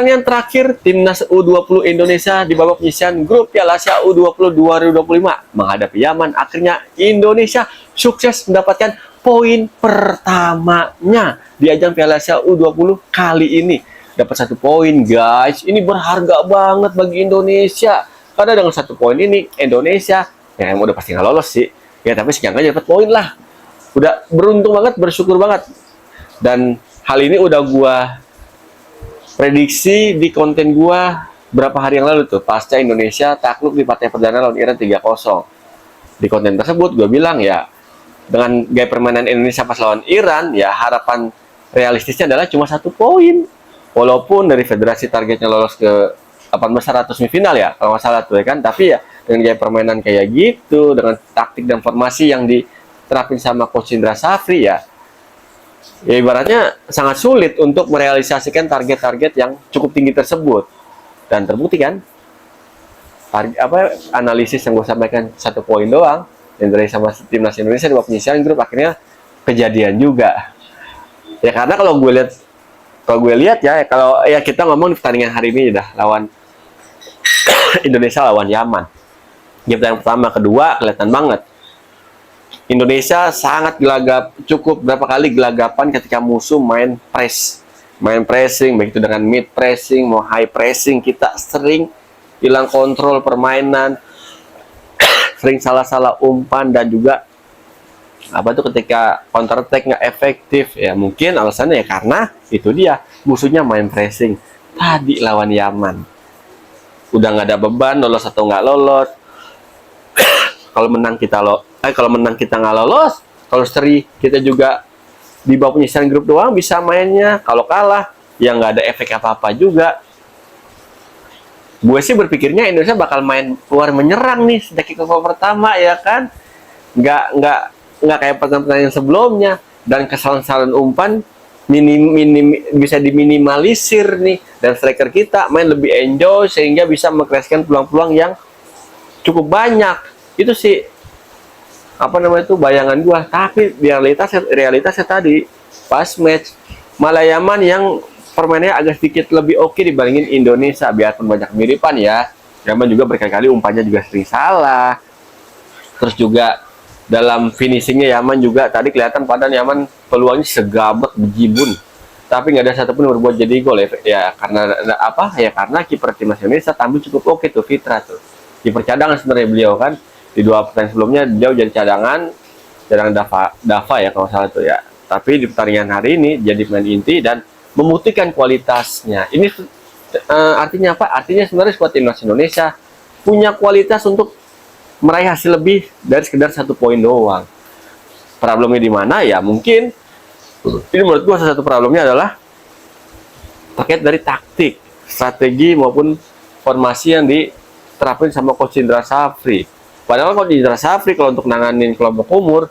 pertandingan terakhir Timnas U20 Indonesia di babak penyisihan grup Piala Asia U20 2025 menghadapi Yaman. Akhirnya Indonesia sukses mendapatkan poin pertamanya di ajang Piala Asia U20 kali ini. Dapat 1 poin, guys. Ini berharga banget bagi Indonesia. Karena dengan 1 poin ini Indonesia yang udah pasti nggak lolos sih. Ya tapi setidaknya dapat poin lah. Udah beruntung banget, bersyukur banget. Dan hal ini udah gua prediksi di konten gua berapa hari yang lalu tuh, pasca Indonesia takluk di partai perdana lawan Iran 3-0. Di konten tersebut gua bilang ya, dengan gaya permainan Indonesia pas lawan Iran, ya harapan realistisnya adalah cuma 1 poin. Walaupun dari federasi targetnya lolos ke 8 besar atau semifinal ya, kalau nggak salah tuh ya kan. Tapi ya dengan gaya permainan kayak gitu, dengan taktik dan formasi yang diterapin sama Coach Indra Safri ya ibaratnya sangat sulit untuk merealisasikan target-target yang cukup tinggi tersebut. Dan terbukti kan, analisis yang gue sampaikan 1 poin doang yang dari sama timnas Indonesia di babak penyisihan grup akhirnya kejadian juga. Ya karena kalau gue lihat ya, kalau ya kita ngomong di pertandingan hari ini dah lawan Indonesia lawan Yaman. Game yang pertama, kedua kelihatan banget Indonesia sangat gelagap, cukup berapa kali gelagapan ketika musuh main pressing, baik itu dengan mid pressing, mau high pressing, kita sering hilang kontrol permainan, sering salah-salah umpan, dan juga ketika counter attack nggak efektif. Ya mungkin alasannya ya karena itu dia, musuhnya main pressing. Tadi lawan Yaman udah nggak ada beban, lolos atau nggak lolos. Kalau menang kita nggak lolos, kalau seri kita juga di bawah penyisihan grup doang bisa mainnya. Kalau kalah ya nggak ada efek apa-apa juga. Gue sih berpikirnya Indonesia bakal main keluar menyerang nih sejak babak pertama ya kan, nggak kayak pertandingan sebelumnya. Dan kesalahan-kesalahan umpan bisa diminimalisir nih, dan striker kita main lebih enjoy sehingga bisa mengkreasikan peluang-peluang yang cukup banyak. Itu sih bayangan gua. Tapi di realitasnya tadi pas match malah Yaman yang permainannya agak sedikit lebih oke dibandingin Indonesia. Biarpun banyak kemiripan ya, Yaman juga berkali-kali umpannya juga sering salah. Terus juga dalam finishingnya Yaman juga tadi kelihatan padahal Yaman peluangnya segabet bejibun, tapi nggak ada satupun yang berbuat jadi gol ya karena kiper timnas Indonesia tampil cukup oke tuh, Fitra tuh, kiper cadangan sebenarnya beliau kan. Di 2 pertandingan sebelumnya beliau jadi cadangan Dava ya kalau salah tuh ya. Tapi di pertandingan hari ini jadi pemain inti dan membuktikan kualitasnya. Ini artinya apa? Artinya sebenarnya skuad timnas Indonesia punya kualitas untuk meraih hasil lebih dari sekedar 1 poin doang. Problemnya di mana ya? Mungkin ini menurut gua salah satu problemnya adalah terkait dari taktik, strategi maupun formasi yang diterapin sama Coach Indra Safri. Padahal Coach Indra Safri kalau untuk nanganin kelompok umur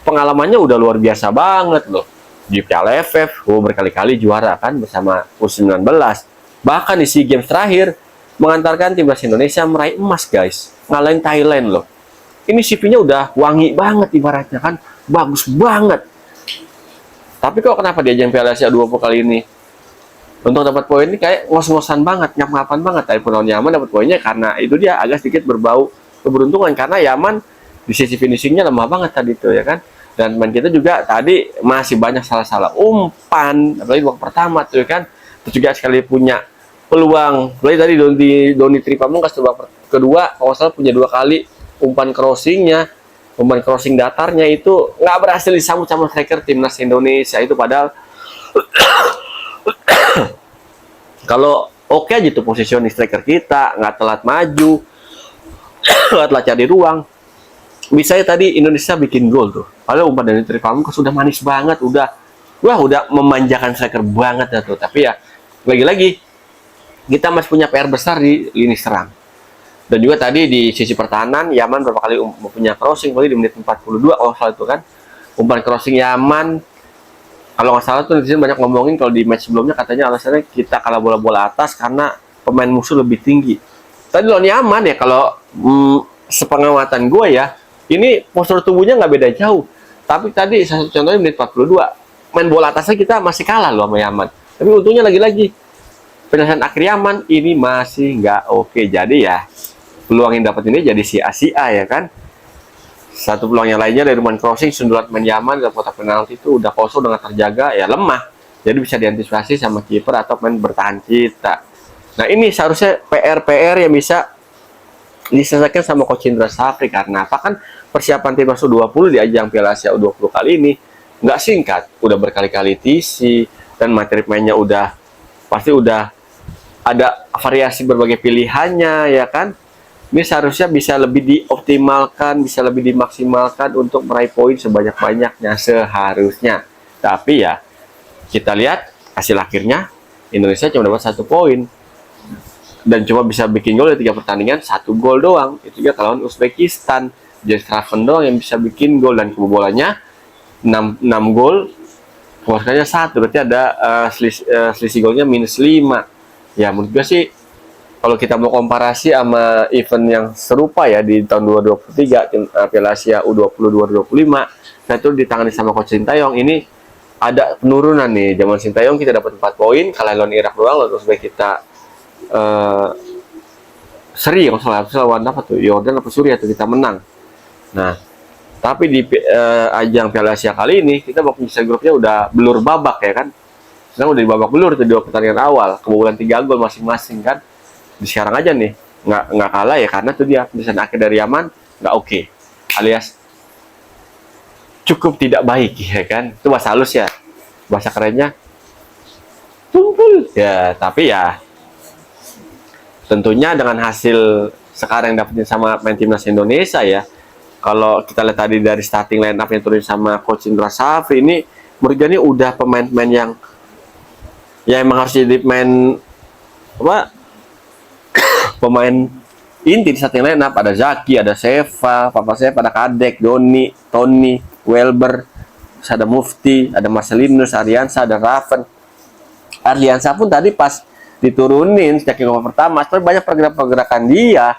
pengalamannya udah luar biasa banget loh. Di Piala AFF berkali-kali juara kan bersama U19. Bahkan di SEA Games terakhir mengantarkan timnas Indonesia meraih emas, guys. Ngalahin Thailand loh. Ini CV-nya udah wangi banget ibaratnya kan, bagus banget. Tapi kok kenapa di ajang Piala Asia 20 kali ini untuk dapat poin ini kayak ngos-ngosan banget, nyap-ngapan banget. Tapi lawan Yaman dapat poinnya karena itu dia agak sedikit berbau keberuntungan, karena Yaman di sisi finishingnya lemah banget tadi tuh ya kan. Dan main kita juga tadi masih banyak salah-salah umpan, apalagi babak pertama tuh ya kan. Terus juga sekali punya peluang, apalagi tadi Doni Tripamungkas babak kedua kalau salah punya 2 kali umpan crossing datarnya itu nggak berhasil disambut sama striker timnas Indonesia itu. Padahal kalau oke aja tuh posisi striker kita, nggak telat maju, nggak telat cari ruang, bisa ya tadi Indonesia bikin gol tuh. Padahal umpan dari Tripamungkas sudah manis banget, udah memanjakan striker banget ya tuh. Tapi ya lagi-lagi kita masih punya PR besar di lini serang. Dan juga tadi di sisi pertahanan Yaman berapa kali punya crossing, di menit 42 salah itu kan. Umpan crossing Yaman, kalau nggak salah tuh netizen banyak ngomongin kalau di match sebelumnya katanya alasannya kita kalah bola-bola atas karena pemain musuh lebih tinggi. Tadi lawan Yaman ya, kalau sepengamatan gue ya, ini postur tubuhnya nggak beda jauh. Tapi tadi satu contohnya menit 42, main bola atasnya kita masih kalah loh sama Yaman. Tapi untungnya lagi-lagi penyelesaian akhir Yaman ini masih nggak oke. Jadi ya peluang yang dapat ini jadi sia-sia ya kan. Satu peluang yang lainnya dari Roman crossing sundulan main Yaman dalam kotak penalti itu udah kosong dengan terjaga ya lemah. Jadi bisa diantisipasi sama kiper atau main bertahan kita. Nah ini seharusnya PR yang bisa diselesaikan sama Coach Indra Safri. Karena apa kan persiapan timnas U20 di ajang Piala Asia U20 kali ini nggak singkat. Udah berkali-kali TC dan materi mainnya pasti udah ada variasi berbagai pilihannya ya kan. Ini seharusnya bisa lebih dioptimalkan, bisa lebih dimaksimalkan untuk meraih poin sebanyak-banyaknya seharusnya. Tapi ya kita lihat hasil akhirnya Indonesia cuma dapat 1 poin dan cuma bisa bikin gol di 3 pertandingan, 1 gol doang. Itu juga lawan Uzbekistan. Jadi Straven doang yang bisa bikin gol dan kebobolannya 6 gol, pemasukannya 1. Berarti ada selisih golnya -5. Ya menurut gue sih kalau kita mau komparasi sama event yang serupa ya di tahun 2023 Piala Asia U20 2025, nah itu ditangani sama Coach Sintayong, ini ada penurunan nih. Zaman Sintayong kita dapat 4 poin, kalah lawan Irak doang, lalu sebaik kita seri kalau salah lawan apa tuh Yordan apa Suriah tuh kita menang. Nah tapi di ajang Piala Asia kali ini kita babak penyisihan grupnya udah belur babak ya kan. Sekarang udah di babak belur tuh 2 pertandingan awal, kebobolan 3 gol masing-masing kan. Di sekarang aja nih nggak kalah ya karena tuh dia penyelesaian akhir dari Yaman nggak oke, alias cukup tidak baik ya kan. Itu bahasa halus ya, bahasa kerennya tumpul ya. Tapi ya tentunya dengan hasil sekarang yang dapetin sama main timnas Indonesia ya, kalau kita lihat tadi dari starting line up yang turun sama Coach Indra Safri, ini menurut gue ini udah pemain-pemain yang ya emang harus jadi pemain inti di starting line up. Ada Zaki, ada Seva, Papa Seva, ada Kadek, Doni, Tony, Welber, ada Mufti, ada Marcelinus, Aryansa, ada Raven. Aryansa pun tadi pas diturunin sejak babak pertama, tapi banyak pergerakan dia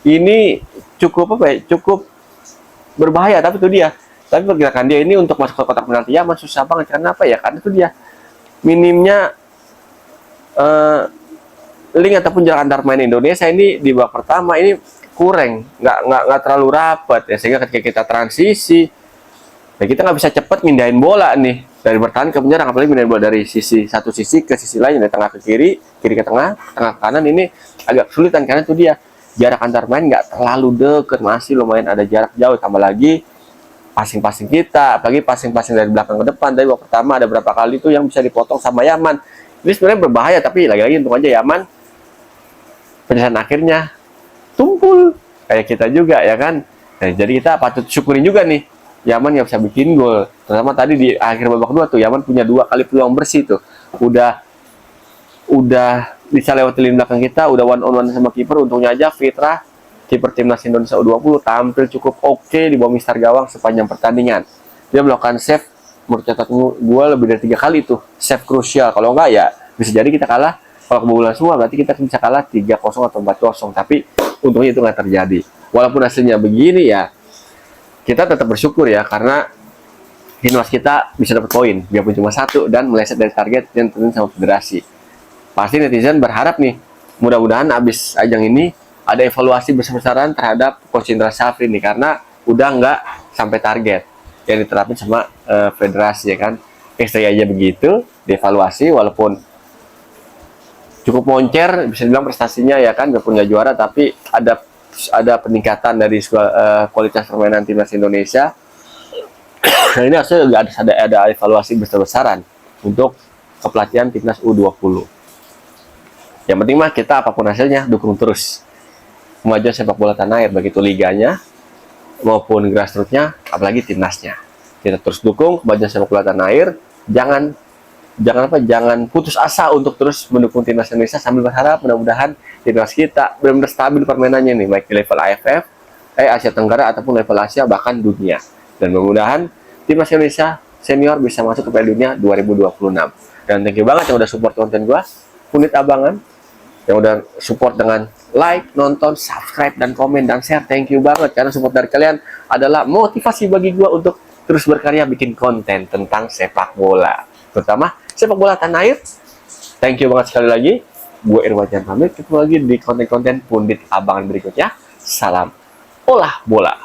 ini cukup cukup berbahaya. Tapi itu dia, tapi pergerakan dia ini untuk masuk ke kotak penalti ya masih susah banget. Karena apa ya? Karena itu dia minimnya link ataupun jarak antar main Indonesia ini di babak pertama ini kurang, nggak terlalu rapat ya, sehingga ketika kita transisi ya kita nggak bisa cepat mindahin bola nih dari bertahan ke penyerang, apalagi mindahin bola dari satu sisi ke sisi lain, dari tengah ke kiri, kiri ke tengah, tengah ke kanan. Ini agak kesulitan karena itu dia jarak antar main nggak terlalu deket, masih lumayan ada jarak jauh. Tambah lagi passing kita, apalagi passing dari belakang ke depan. Dari babak pertama ada berapa kali tuh yang bisa dipotong sama Yaman. Ini sebenarnya berbahaya, tapi lagi-lagi untung aja Yaman penyelesaian akhirnya tumpul kayak kita juga ya kan. Nah, jadi kita patut syukurin juga nih Yaman nggak bisa bikin gol. Terutama tadi di akhir babak 2 tuh Yaman punya 2 kali peluang bersih tuh. Udah bisa lewat lini belakang kita, udah one on one sama kiper. Untungnya aja Fitra, kiper timnas Indonesia U20, tampil cukup oke di bawah mister gawang sepanjang pertandingan. Dia melakukan save, menurut catatan gue lebih dari 3 kali tuh save krusial. Kalau enggak ya bisa jadi kita kalah. Kalau kebobolan semua berarti kita bisa kalah 3-0 atau 4-0. Tapi untungnya itu nggak terjadi. Walaupun hasilnya begini ya, kita tetap bersyukur ya, karena timnas kita bisa dapat poin, biarpun cuma 1, dan meleset dari target yang ditentukan sama federasi. Pasti netizen berharap nih, mudah-mudahan abis ajang ini ada evaluasi besar-besaran terhadap Coach Indra Safri nih, karena udah nggak sampai target yang diterapin sama federasi ya kan. Stay aja begitu, dievaluasi, walaupun cukup moncer, bisa dibilang prestasinya ya kan, biarpun nggak juara, tapi ada peningkatan dari kualitas permainan timnas Indonesia. Nah ini harusnya juga ada evaluasi besar-besaran untuk kepelatihan timnas U20. Yang penting mah kita apapun hasilnya dukung terus kemajuan sepak bola tanah air, begitu liganya maupun grassrootsnya, apalagi timnasnya. Kita terus dukung kemajuan sepak bola tanah air. Jangan putus asa untuk terus mendukung timnas Indonesia, sambil berharap mudah-mudahan timnas kita benar-benar stabil permainannya nih, baik di level AFF, Asia Tenggara ataupun level Asia bahkan dunia. Dan mudah-mudahan timnas Indonesia senior bisa masuk ke Piala Dunia 2026. Dan thank you banget yang udah support konten gua, Unit Abangan, yang udah support dengan like, nonton, subscribe, dan komen, dan share. Thank you banget, karena support dari kalian adalah motivasi bagi gua untuk terus berkarya bikin konten tentang sepak bola, terutama sepak bola tanah air Thank you banget sekali lagi. Gue Irwan Jan pamit. Ketemu lagi di konten-konten Pundit Abangan berikutnya. Salam olah bola.